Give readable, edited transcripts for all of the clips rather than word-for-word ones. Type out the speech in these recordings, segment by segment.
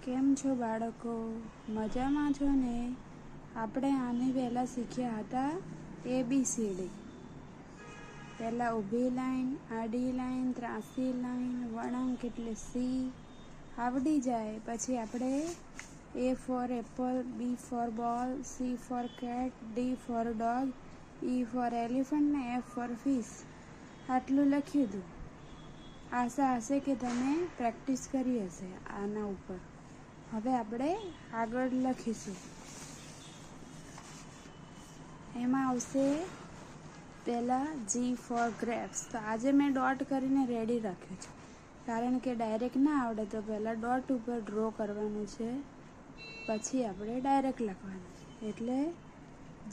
કેમ છો બાળકો? મજામાં છો ને? આપણે આને પહેલાં શીખ્યા હતા ABCD. પહેલાં ઊભી લાઈન, આડી લાઈન, ત્રાસી લાઈન, વળાંક એટલે સી આવડી જાય પછી આપણે A for apple, B for ball, C for cat, D for dog, E for elephant ને F for fish આટલું લખ્યું હતું. આશા હશે કે તમે પ્રેક્ટિસ કરી હશે આના ઉપર. હવે આપણે આગળ લખીશું. એમાં આવશે પહેલાં G for grapes. તો આજે મેં ડોટ કરીને રેડી રાખ્યું છે કારણ કે ડાયરેક્ટ ના આવડે તો પહેલાં ડોટ ઉપર ડ્રો કરવાનું છે પછી આપણે ડાયરેક્ટ લખવાનું છે. એટલે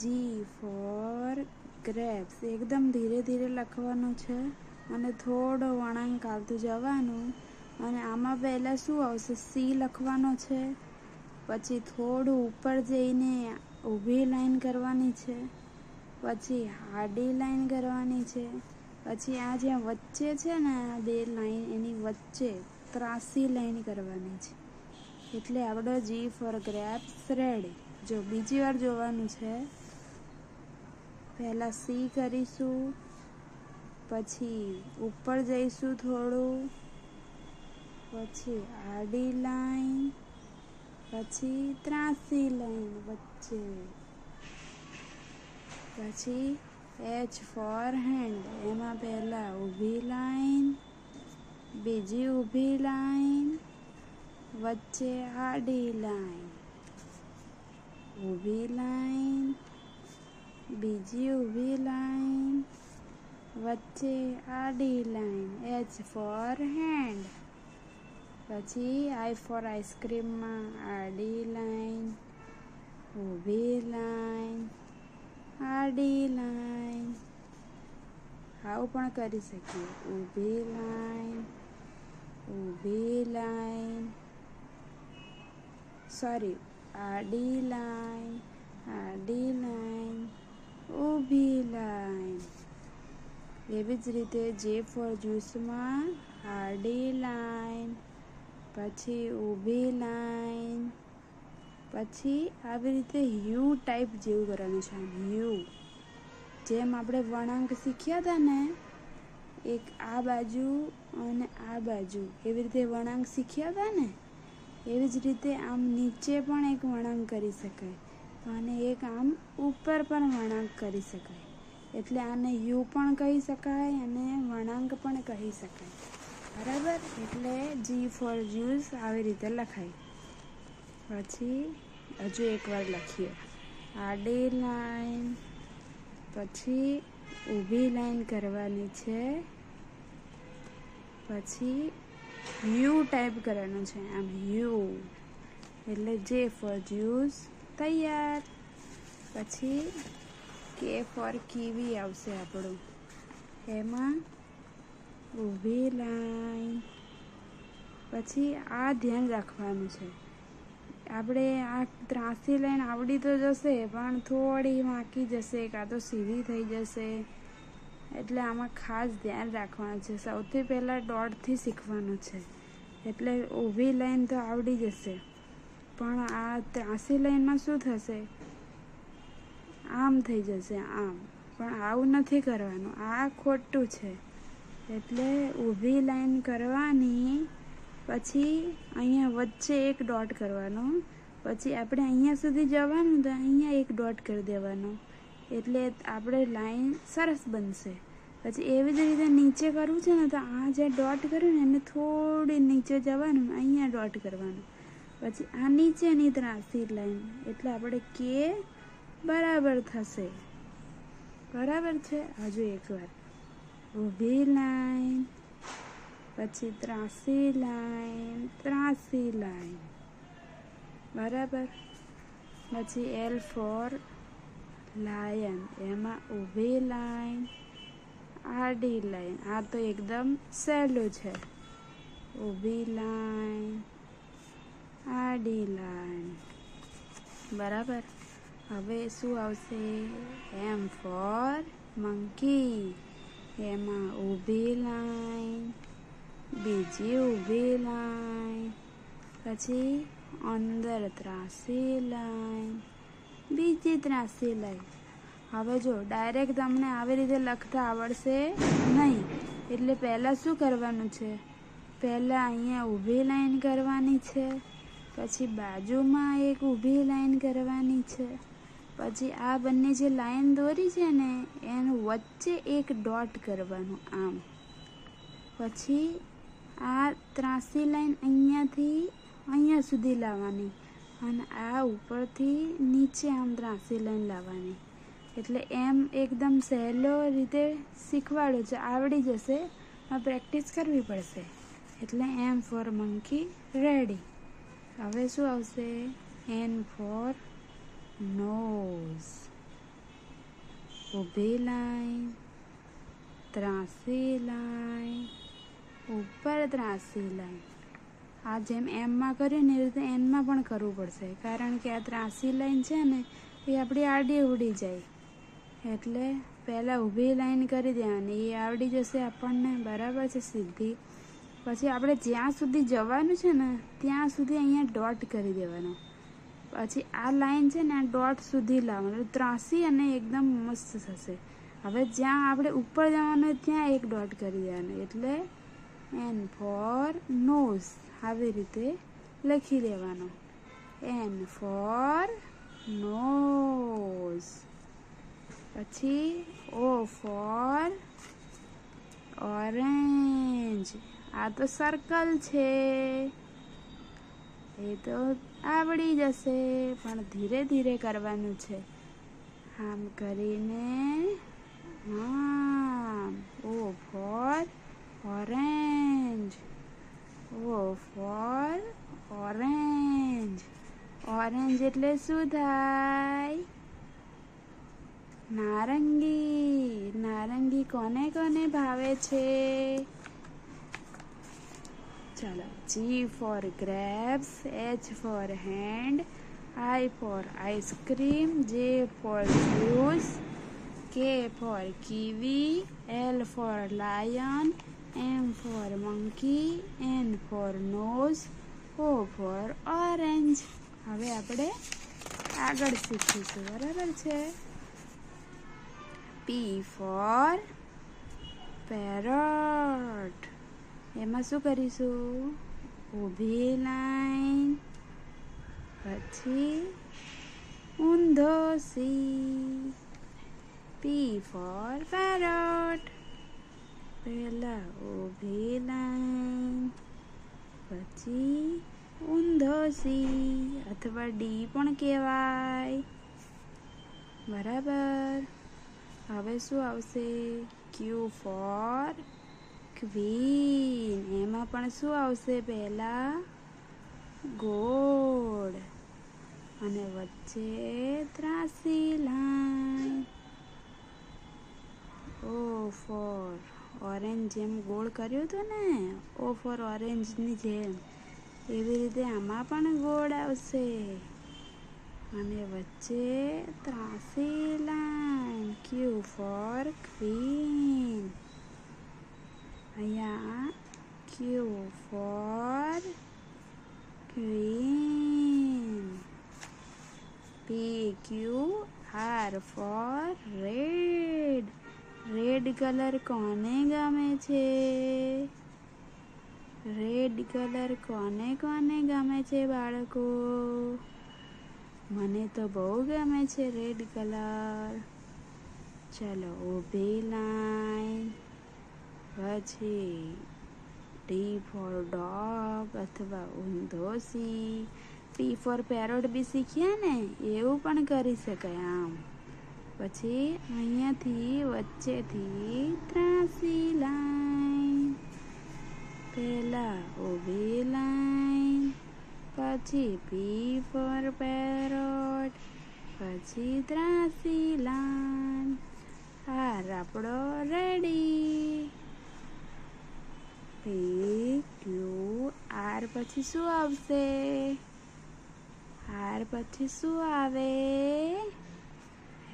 G for grapes એકદમ ધીરે ધીરે લખવાનું છે અને થોડો વળાંક આવતું જવાનું. અને આમાં પહેલાં શું આવશે? સી લખવાનો છે, પછી થોડું ઉપર જઈને ઊભી લાઈન કરવાની છે, પછી આડી લાઈન કરવાની છે, પછી આ જ્યાં વચ્ચે છે ને આ બે લાઈન એની વચ્ચે ત્રાસી લાઈન કરવાની છે. એટલે આપણો G for grapes રેડી. જો બીજી વાર જોવાનું છે. પહેલાં સી કરીશું, પછી ઉપર જઈશું થોડું, પછી આડી લાઈન, પછી ત્રાસી લાઈન વચ્ચે, પછી H for hand. એમાં પહેલાં ઊભી લાઈન, બીજી ઊભી લાઈન, વચ્ચે આડી લાઈન, ઊભી લાઈન, બીજી ઊભી લાઈન, વચ્ચે આડી લાઈન. H for hand. પછી I for આઈસ્ક્રીમમાં આડી લાઈન, ઊભી લાઈન, આડી લાઈન. આવું પણ કરી શકીએ. ઊભી લાઈન, ઊભી લાઈન, આડી લાઈન, આડી લાઈન, ઊભી લાઈન. એવી જ રીતે J for જ્યુસમાં આડી લાઈન, પછી ઊભી લાઈન, પછી આવી રીતે યુ ટાઈપ જેવું કરવાનું છે. યુ જેમ આપણે વળાંક શીખ્યા હતા ને, એક આ બાજુ અને આ બાજુ એવી રીતે વળાંક શીખ્યા હતા ને, એવી જ રીતે આમ નીચે પણ એક વળાંક કરી શકાય અને એક આમ ઉપર પણ વળાંક કરી શકાય. એટલે આને યુ પણ કહી શકાય અને વળાંક પણ કહી શકાય. બરાબર? એટલે G for જ્યુસ આવી રીતે લખાય. પછી હજુ એકવાર લખીએ. આડી લાઈન, પછી ઊભી લાઈન કરવાની છે, પછી યુ ટાઈપ કરવાનું છે. આમ યુ એટલે J for જ્યુસ તૈયાર. પછી K for કીવી આવશે આપણું. એમાં ઊભી લાઈન, પછી આ ધ્યાન રાખવાનું છે. આપણે આ ત્રાસી લાઈન આવડી તો જશે પણ થોડી વાંકી જશે કાં તો સીધી થઈ જશે. એટલે આમાં ખાસ ધ્યાન રાખવાનું છે. સૌથી પહેલાં ડોટથી શીખવાનું છે. એટલે ઊભી લાઈન તો આવડી જશે પણ આ ત્રાસી લાઈનમાં શું થશે? આમ થઈ જશે આમ. પણ આવું નથી કરવાનું, આ ખોટું છે. એટલે ઊભી લાઈન કરવાની, પછી અહીંયા વચ્ચે એક ડોટ કરવાનો, પછી આપણે અહીંયા સુધી જવાનું તો અહીંયા એક ડોટ કરી દેવાનો. એટલે આપણે લાઈન સરસ બનશે. પછી એવી જ રીતે નીચે કરવું છે ને તો આ જે ડોટ કર્યું ને એને થોડી નીચે જવાનું, અહીંયા ડોટ કરવાનું. પછી આ નીચેની ત્રાસી લાઈન એટલે આપણે કે બરાબર થશે. બરાબર છે? હજુ એકવાર ઊભી લાઈન, પછી ત્રાસી લાઈન, ત્રાસી લાઈન. બરાબર? પછી L for લાયન. એમાં ઊભી લાઈન, આડી લાઈન. આ તો એકદમ સહેલું છે. ઊભી લાઈન, આડી લાઈન. બરાબર? હવે શું આવશે? M for monkey. એમાં ઊભી લાઈન, બીજી ઊભી લાઈન, પછી અંદર ત્રાસી લાઈન, બીજી ત્રાસી લાઈન. હવે જો ડાયરેક્ટ તમને આવી રીતે લખતા આવડશે નહીં, એટલે પહેલાં શું કરવાનું છે, પહેલાં અહીંયા ઊભી લાઈન કરવાની છે, પછી બાજુમાં એક ઊભી લાઈન કરવાની છે, પછી આ બંને જે લાઈન દોરી છે ને એનું વચ્ચે એક ડોટ કરવાનું આમ. પછી આ ત્રાસી લાઈન અહીંયાથી અહીંયા સુધી લાવવાની અને આ ઉપરથી નીચે આમ ત્રાસી લાઈન લાવવાની. એટલે એમ એકદમ સહેલો રીતે શીખવાડું છે, આવડી જશે, પ્રેક્ટિસ કરવી પડશે. એટલે એમ ફોર મંકી રેડી. હવે શું આવશે, એન ફોર નોઝ, ઊભી લાઈન, ત્રાસી લાઈન, ઉપર ત્રાસી લાઈન. આ જેમ એમમાં કર્યું ને એ રીતે એનમાં પણ કરવું પડશે, કારણ કે આ ત્રાસી લાઈન છે ને એ આપણી આડી ઉડી જાય. એટલે પહેલાં ઊભી લાઈન કરી દેવાની, એ આવડી જશે આપણને, બરાબર છે, સીધી. પછી આપણે જ્યાં સુધી જવાનું છે ને ત્યાં સુધી અહીંયા ડોટ કરી દેવાનો. પછી આ લાઈન છે ને આ ડોટ સુધી લાવવાનું, ત્રાસી અને એકદમ મસ્ત થશે. હવે જ્યાં આપણે ઉપર જવાનું ત્યાં એક ડોટ કરી દેવાનો. એટલે એન ફોર નોઝ આવી રીતે લખી દેવાનો, એન ફોર નોઝ. પછી ઓ ફોર ઓરેન્જ. આ તો સર્કલ છે, એ તો આવડી જશે, પણ ધીરે ધીરે કરવાનું છે. આમ કરીને આમ. O for orange, O for orange. Orange એટલે શું થાય, નારંગી. નારંગી કોને કોને ભાવે છે? ચાલો, G for grapes, H for hand, I for ice cream, J for juice, K for kiwi, L for lion, M for monkey, N for nose, O for orange. હવે આપણે આગળ શીખીશું, બરાબર છે. P for parrot. એમાં શું કરીશું, ઊભી લાઈન, પછી ઊંધો સી. P for parrot. પહેલા ઊભી લાઈન, પછી ઊંધો સી, અથવા ડી પણ કહેવાય, બરાબર. હવે શું આવશે, ક્યુ ફોર ક્વીન. એમાં પણ શું આવશે, પહેલા ગોળ અને વચ્ચે ત્રાસી લાઈન. ઓ ફોર ઓરેન્જ, જેમ ગોળ કર્યું હતું ને ઓ ફોર ઓરેન્જની જેમ, એવી રીતે આમાં પણ ગોળ આવશે અને વચ્ચે ત્રાસી લાઈન. Q for queen. અહીંયા Q for queen. P Q R for red. Red colour કોને ગમે છે, રેડ કલર કોને કોને ગમે છે બાળકો? મને તો બહુ ગમે છે રેડ કલર. ચલો, ઊભી લાઈન, પછી ડી ફોર ડોગ અથવા ઊંધો સી. પી ફોર પેરોટ બી શીખ્યા ને, એવું પણ કરી શકાય આમ. પછી અહીંયાથી વચ્ચેથી ત્રાસી લાઈન, પહેલા ઊભી લાઈન, પછી પી ફોર પેરોટ, પછી ત્રાસી લાઈન. આર આપણો રેડી. પી ક્યુ આર પછી શું આવશે, આર પછી શું આવે,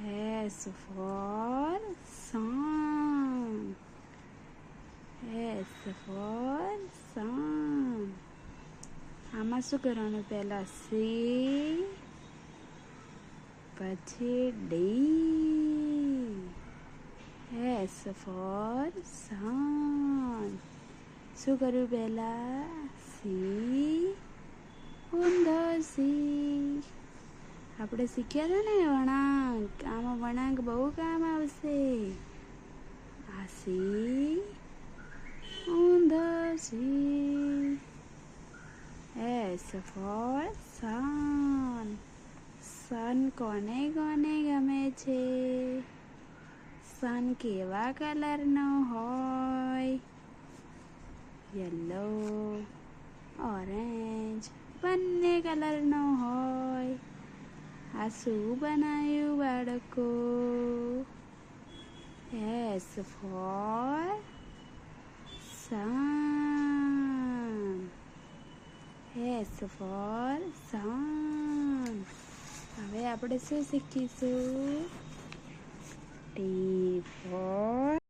એસ ફોર સન. એસ ફોર સન. આમાં આમાં શું કરવાનું? પહેલાં સી, પછી ડી. એસ ફોર સન. શું કર્યું પહેલાં? સી, ઊંધો સી. આપણે શીખ્યા હતા ને વળાંક. આમાં વળાંક બહુ કામ આવશે. આ સી, ઊંધો સી. એસ ફોર સન. સન કોને કોને ગમે છે? સન કેવા કલરનો હોય? યલો, ઓરેન્જ બંને કલરનો હોય. આ શું બનાવ્યું બાળકો? એસ ફોર સન. એસ ફોર સન. હવે આપણે શું શીખીશું?